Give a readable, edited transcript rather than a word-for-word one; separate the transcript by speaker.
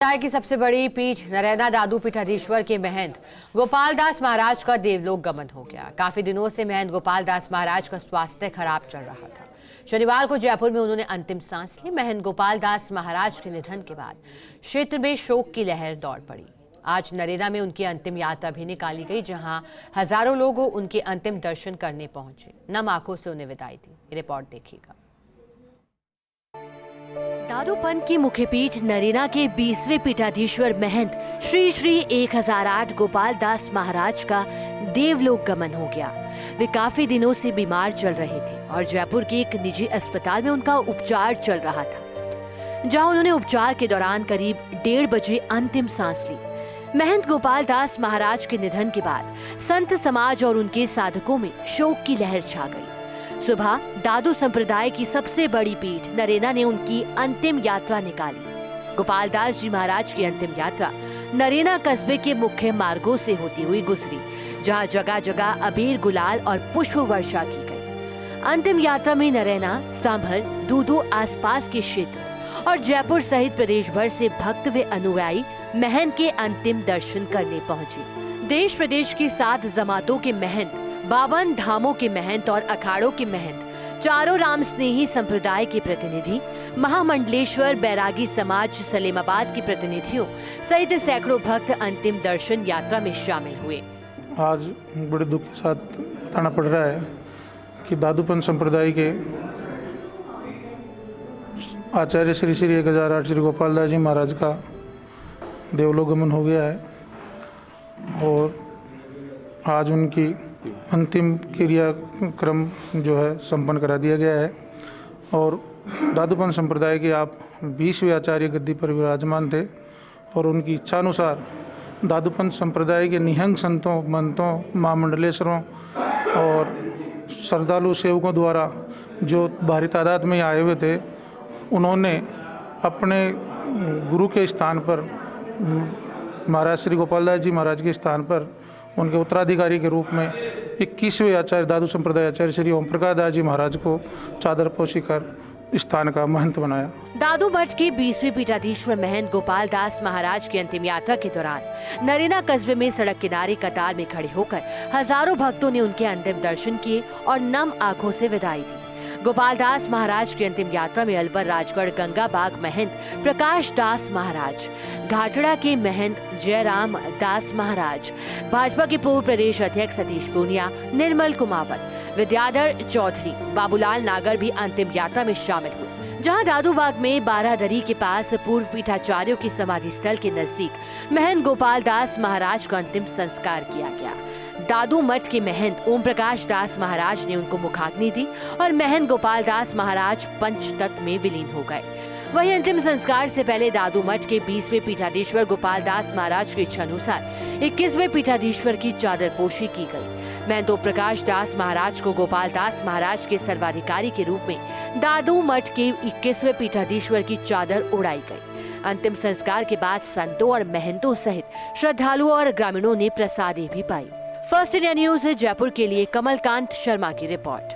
Speaker 1: की सबसे बड़ी पीठ नरैना दादू पीठाधीश्वर के महंत गोपाल दास महाराज का देवलोक गमन हो गया। काफी दिनों से महंत गोपाल दास महाराज का स्वास्थ्य खराब चल रहा था। शनिवार को जयपुर में उन्होंने अंतिम सांस ली। महंत गोपाल दास महाराज के निधन के बाद क्षेत्र में शोक की लहर दौड़ पड़ी। आज नरैना में उनकी अंतिम यात्रा भी निकाली गई, जहां हजारों लोग उनके अंतिम दर्शन करने पहुंचे। नम आंखों से उन्हें विदाई दी। रिपोर्ट देखिएगा। दादूपंथ की मुख्य पीठ नरैना के 20वें पीठाधीश्वर महंत श्री श्री 1008 गोपाल दास महाराज का देवलोक गमन हो गया। वे काफी दिनों से बीमार चल रहे थे और जयपुर के एक निजी अस्पताल में उनका उपचार चल रहा था, जहां उन्होंने उपचार के दौरान करीब 1:30 बजे अंतिम सांस ली। महंत गोपाल दास महाराज के निधन के बाद संत समाज और उनके साधकों में शोक की लहर छा गई। सुबह दादू संप्रदाय की सबसे बड़ी पीठ नरैना ने उनकी अंतिम यात्रा निकाली। गोपाल दास जी महाराज की अंतिम यात्रा नरैना कस्बे के मुख्य मार्गों से होती हुई गुजरी, जहां जगह जगह अबीर गुलाल और पुष्प वर्षा की गई। अंतिम यात्रा में नरैना, सांभर, दूदू आसपास के क्षेत्र और जयपुर सहित प्रदेश भर से भक्त व अनुयायी महंत के अंतिम दर्शन करने पहुंचे। देश प्रदेश की 7 जमातों के महंत, 52 धामों के महंत और अखाड़ों के महंत, चारों राम स्नेही संप्रदाय के प्रतिनिधि, महामंडलेश्वर बैरागी समाज सलेमाबाद के प्रतिनिधियों सहित सैकड़ों भक्त अंतिम दर्शन यात्रा में शामिल हुए।
Speaker 2: आज बड़े दुख के साथ बताना पड़ रहा है कि दादूपंथ संप्रदाय के आचार्य श्री श्री 1008 श्री गोपाल दास जी महाराज का देवलोक गमन हो गया है और आज उनकी अंतिम क्रियाक्रम जो है संपन्न करा दिया गया है। और दादूपंथ संप्रदाय के आप 20वें आचार्य गद्दी पर विराजमान थे और उनकी इच्छानुसार दादूपंथ संप्रदाय के निहंग संतों, महंतों, महामंडलेश्वरों और श्रद्धालु सेवकों द्वारा जो भारी तादाद में आए हुए थे, उन्होंने अपने गुरु के स्थान पर, महाराज श्री गोपाल दास जी महाराज के स्थान पर उनके उत्तराधिकारी के रूप में 21वें आचार्य दादू संप्रदाय आचार्य श्री ओम प्रकाश दास जी महाराज को चादर पोशी कर स्थान का महंत बनाया।
Speaker 1: दादू मठ के 20वें पीठाधीश्वर महंत गोपाल दास महाराज की अंतिम यात्रा के दौरान नरैना कस्बे में सड़क किनारे कतार में खड़े होकर हजारों भक्तों ने उनके अंतिम दर्शन किए और नम आंखों से विदाई दी। गोपाल दास महाराज की अंतिम यात्रा में अलवर राजगढ़ गंगा बाग महंत प्रकाश दास महाराज, घाटड़ा के महंत जयराम दास महाराज, भाजपा के पूर्व प्रदेश अध्यक्ष सतीश पूनिया, निर्मल कुमावत, विद्याधर चौधरी, बाबूलाल नागर भी अंतिम यात्रा में शामिल हुए। जहां दादूबाग में बारादरी के पास पूर्व पीठाचार्यों की समाधि स्थल के नजदीक महंत गोपाल दास महाराज का अंतिम संस्कार किया गया। दादू मठ के महंत ओम प्रकाश दास महाराज ने उनको मुखाग्नि दी और महंत गोपाल दास महाराज पंचतत्व में विलीन हो गए। वहीं अंतिम संस्कार से पहले दादू मठ के 20वें पीठाधीश्वर गोपाल दास महाराज की इच्छानुसार 21वें पीठाधीश्वर की चादरपोशी की गई। महंत ओम प्रकाश दास महाराज को गोपाल दास महाराज के सर्वाधिकारी के रूप में दादू मठ के 21वें पीठाधीश्वर की चादर उड़ाई गई। अंतिम संस्कार के बाद संतों और महंतों सहित श्रद्धालुओं और ग्रामीणों ने प्रसादी भी पाई। फर्स्ट इंडिया न्यूज जयपुर के लिए कमलकांत शर्मा की रिपोर्ट।